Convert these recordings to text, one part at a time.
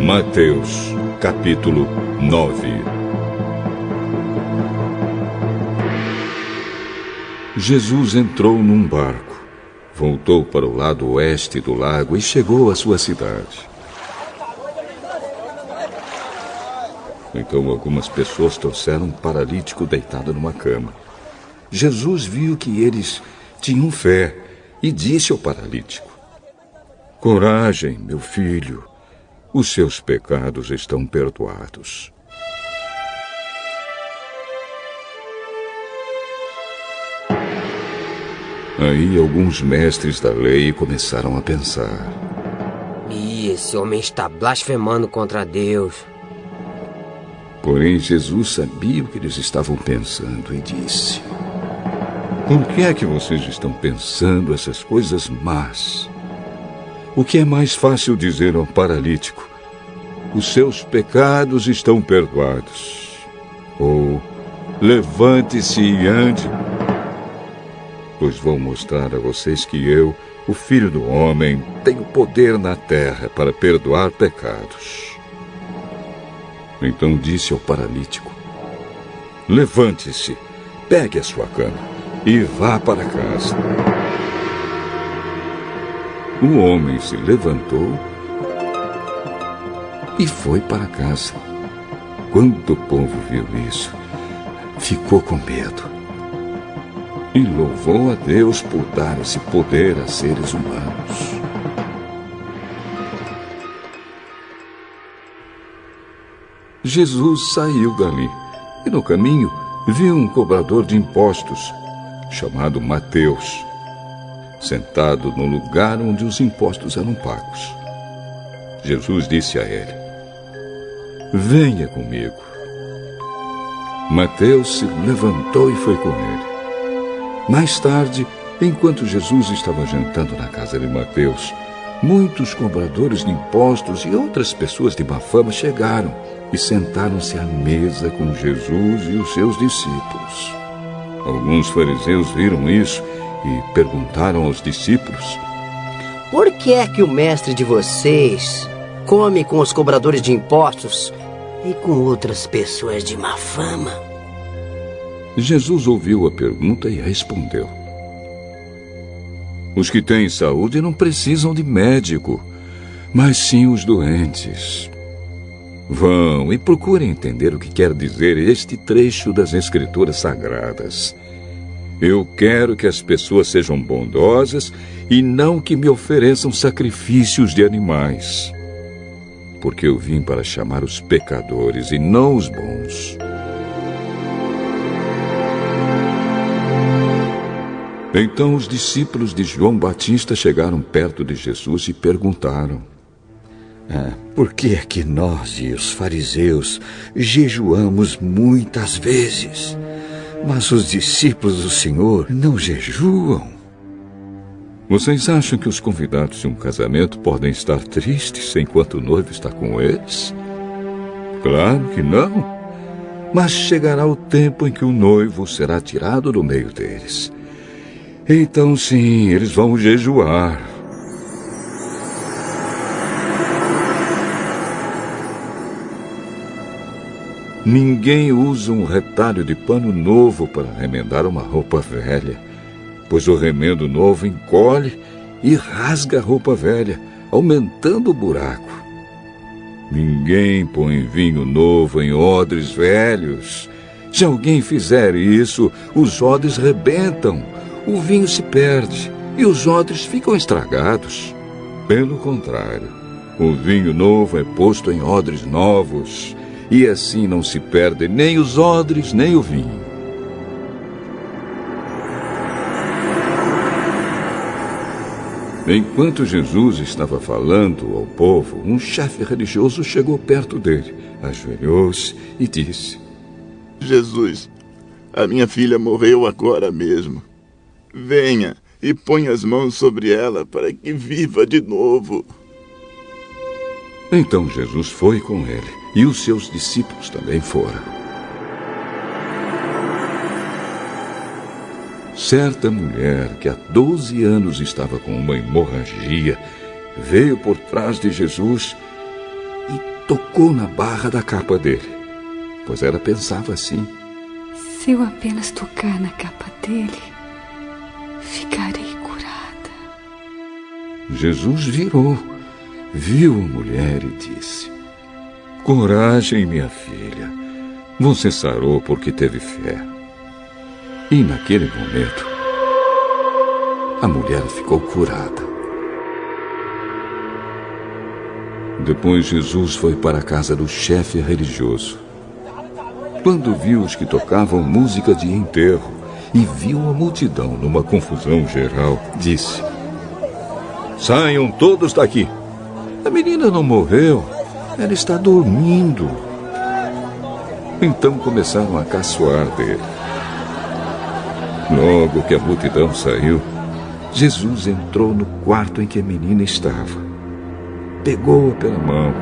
Mateus, capítulo 9. Jesus entrou num barco, voltou para o lado oeste do lago e chegou à sua cidade. Então algumas pessoas trouxeram um paralítico deitado numa cama. Jesus viu que eles tinham fé e disse ao paralítico: "Coragem, meu filho, os seus pecados estão perdoados." Aí alguns mestres da lei começaram a pensar: Esse homem está blasfemando contra Deus. Porém, Jesus sabia o que eles estavam pensando e disse: "Por que é que vocês estão pensando essas coisas más? O que é mais fácil dizer ao paralítico: os seus pecados estão perdoados, ou levante-se e ande? Pois vou mostrar a vocês que eu, o Filho do Homem, tenho poder na terra para perdoar pecados." Então disse ao paralítico: "Levante-se, pegue a sua cama e vá para casa." O homem se levantou e foi para casa. Quando o povo viu isso, ficou com medo e louvou a Deus por dar esse poder a seres humanos. Jesus saiu dali e no caminho viu um cobrador de impostos, chamado Mateus, sentado no lugar onde os impostos eram pagos. Jesus disse a ele: "Venha comigo." Mateus se levantou e foi com ele. Mais tarde, enquanto Jesus estava jantando na casa de Mateus, muitos cobradores de impostos e outras pessoas de má fama chegaram e sentaram-se à mesa com Jesus e os seus discípulos. Alguns fariseus viram isso e perguntaram aos discípulos: Por que é que o mestre de vocês come com os cobradores de impostos e com outras pessoas de má fama? Jesus ouviu a pergunta e respondeu: Os que têm saúde não precisam de médico, mas sim os doentes. Vão e procurem entender o que quer dizer este trecho das Escrituras Sagradas. Eu quero que as pessoas sejam bondosas e não que me ofereçam sacrifícios de animais. Porque eu vim para chamar os pecadores e não os bons. Então os discípulos de João Batista chegaram perto de Jesus e perguntaram: Por que é que nós e os fariseus jejuamos muitas vezes, mas os discípulos do Senhor não jejuam? Vocês acham que os convidados de um casamento podem estar tristes enquanto o noivo está com eles? Claro que não. Mas chegará o tempo em que o noivo será tirado do meio deles. Então, sim, eles vão jejuar. Ninguém usa um retalho de pano novo para remendar uma roupa velha, pois o remendo novo encolhe e rasga a roupa velha, aumentando o buraco. Ninguém põe vinho novo em odres velhos. Se alguém fizer isso, os odres rebentam, o vinho se perde e os odres ficam estragados. Pelo contrário, o vinho novo é posto em odres novos, e assim não se perde nem os odres, nem o vinho. Enquanto Jesus estava falando ao povo, um chefe religioso chegou perto dele, ajoelhou-se e disse: Jesus, a minha filha morreu agora mesmo. Venha e ponha as mãos sobre ela para que viva de novo. Então Jesus foi com ele, e os seus discípulos também foram. Certa mulher que há 12 anos estava com uma hemorragia veio por trás de Jesus e tocou na barra da capa dele, pois ela pensava assim: se eu apenas tocar na capa dele, ficarei curada. Jesus virou, viu a mulher e disse: coragem, minha filha, você sarou porque teve fé. E naquele momento, a mulher ficou curada. Depois Jesus foi para a casa do chefe religioso. Quando viu os que tocavam música de enterro e viu a multidão numa confusão geral, disse: saiam todos daqui. A menina não morreu, ela está dormindo. Então começaram a caçoar dele. Logo que a multidão saiu, Jesus entrou no quarto em que a menina estava. Pegou-a pela mão.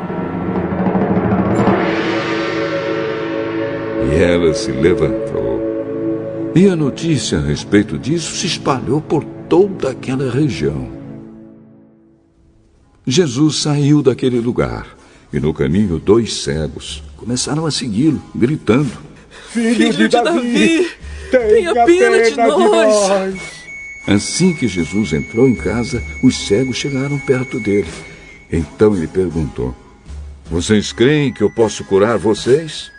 E ela se levantou. E a notícia a respeito disso se espalhou por toda aquela região. Jesus saiu daquele lugar. E no caminho 2 cegos começaram a segui-lo, gritando: Filho de Davi, tenha pena de nós! Assim que Jesus entrou em casa, os cegos chegaram perto dele. Então ele perguntou: vocês creem que eu posso curar vocês?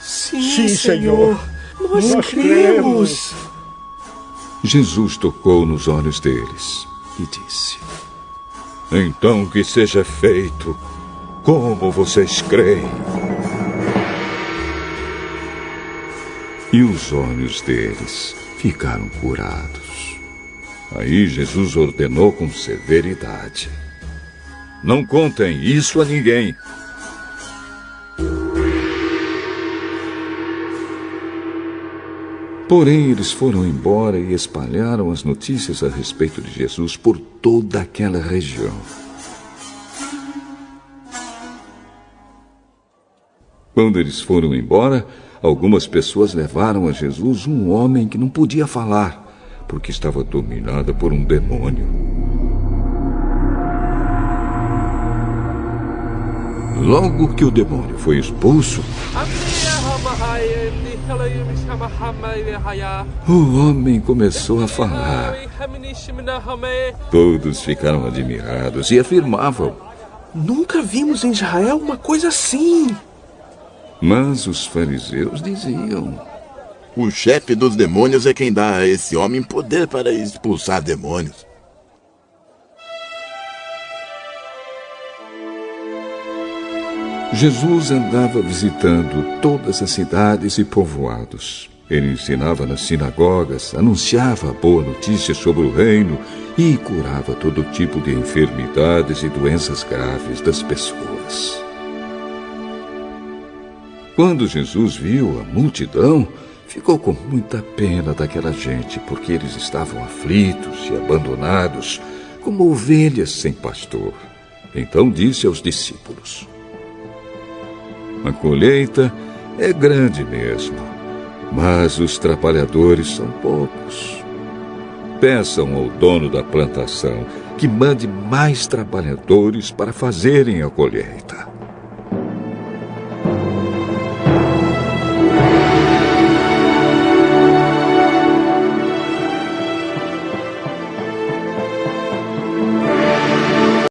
Sim, Senhor, nós cremos. Jesus tocou nos olhos deles e disse: então que seja feito como vocês creem. E os olhos deles ficaram curados. Aí Jesus ordenou com severidade: não contem isso a ninguém. Porém, eles foram embora e espalharam as notícias a respeito de Jesus por toda aquela região. Quando eles foram embora, algumas pessoas levaram a Jesus um homem que não podia falar, porque estava dominado por um demônio. Logo que o demônio foi expulso, o homem começou a falar. Todos ficaram admirados e afirmavam: nunca vimos em Israel uma coisa assim. Mas os fariseus diziam: o chefe dos demônios é quem dá a esse homem poder para expulsar demônios. Jesus andava visitando todas as cidades e povoados. Ele ensinava nas sinagogas, anunciava a boa notícia sobre o reino e curava todo tipo de enfermidades e doenças graves das pessoas. Quando Jesus viu a multidão, ficou com muita pena daquela gente, porque eles estavam aflitos e abandonados, como ovelhas sem pastor. Então disse aos discípulos: a colheita é grande mesmo, mas os trabalhadores são poucos. Peçam ao dono da plantação que mande mais trabalhadores para fazerem a colheita.